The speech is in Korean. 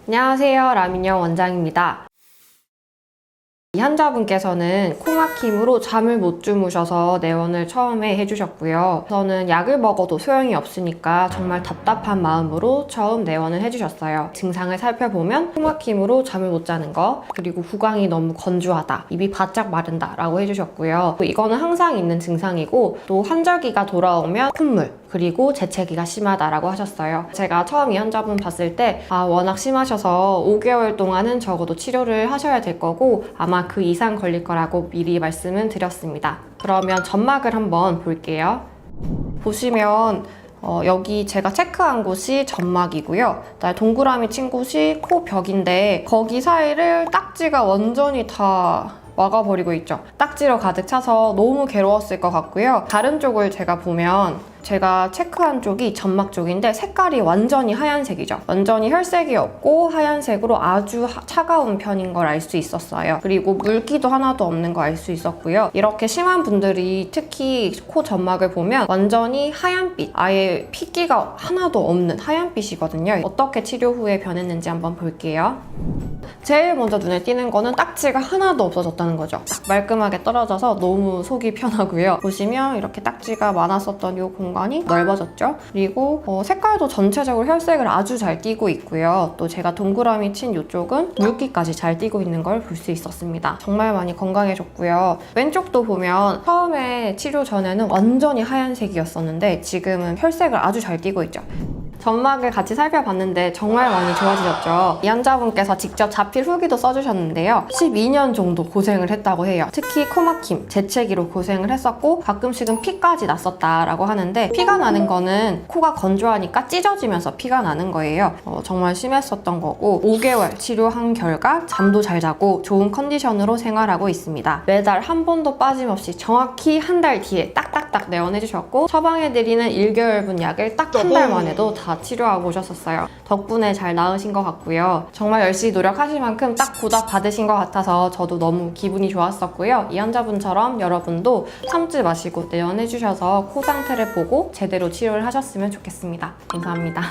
안녕하세요, 라민영 원장입니다. 이 환자분께서는 코막힘으로 잠을 못 주무셔서 내원을 처음에 해주셨고요. 저는 약을 먹어도 소용이 없으니까 정말 답답한 마음으로 처음 내원을 해주셨어요. 증상을 살펴보면 코막힘으로 잠을 못 자는 거, 그리고 구강이 너무 건조하다, 입이 바짝 마른다 라고 해주셨고요. 이거는 항상 있는 증상이고, 또 환절기가 돌아오면 콧물, 그리고 재채기가 심하다라고 하셨어요. 제가 처음 이 환자분 봤을 때 워낙 심하셔서 5개월 동안은 적어도 치료를 하셔야 될 거고 아마 그 이상 걸릴 거라고 미리 말씀을 드렸습니다. 그러면 점막을 한번 볼게요. 보시면 여기 제가 체크한 곳이 점막이고요. 동그라미 친 곳이 코벽인데 거기 사이를 딱지가 완전히 다 막아버리고 있죠. 딱지로 가득 차서 너무 괴로웠을 것 같고요. 다른 쪽을 제가 보면 제가 체크한 쪽이 점막 쪽인데 색깔이 완전히 하얀색이죠. 완전히 혈색이 없고 하얀색으로 아주 차가운 편인 걸 알 수 있었어요. 그리고 물기도 하나도 없는 거 알 수 있었고요. 이렇게 심한 분들이 특히 코 점막을 보면 완전히 하얀빛, 아예 핏기가 하나도 없는 하얀빛이거든요. 어떻게 치료 후에 변했는지 한번 볼게요. 제일 먼저 눈에 띄는 거는 딱지가 하나도 없어졌다는 거죠. 딱 말끔하게 떨어져서 너무 속이 편하고요. 보시면 이렇게 딱지가 많았었던 이 공간이 넓어졌죠. 그리고 색깔도 전체적으로 혈색을 아주 잘 띠고 있고요. 또 제가 동그라미 친 이쪽은 물기까지 잘 띠고 있는 걸 볼 수 있었습니다. 정말 많이 건강해졌고요. 왼쪽도 보면 처음에 치료 전에는 완전히 하얀색이었었는데 지금은 혈색을 아주 잘 띠고 있죠. 점막을 같이 살펴봤는데 정말 많이 좋아지셨죠. 이 환자분께서 직접 자필 후기도 써주셨는데요. 12년 정도 고생을 했다고 해요. 특히 코막힘, 재채기로 고생을 했었고 가끔씩은 피까지 났었다라고 하는데 피가 나는 거는 코가 건조하니까 찢어지면서 피가 나는 거예요. 정말 심했었던 거고 5개월 치료한 결과 잠도 잘 자고 좋은 컨디션으로 생활하고 있습니다. 매달 한 번도 빠짐없이 정확히 한 달 뒤에 딱딱딱 내원해주셨고 처방해드리는 1개월분 약을 딱 한 달 만에도 다 치료하고 오셨었어요. 덕분에 잘 나으신 것 같고요. 정말 열심히 노력하신 만큼 딱 보답 받으신 것 같아서 저도 너무 기분이 좋았었고요. 이 환자분처럼 여러분도 참지 마시고 내원해주셔서 코 상태를 보고 제대로 치료를 하셨으면 좋겠습니다. 감사합니다.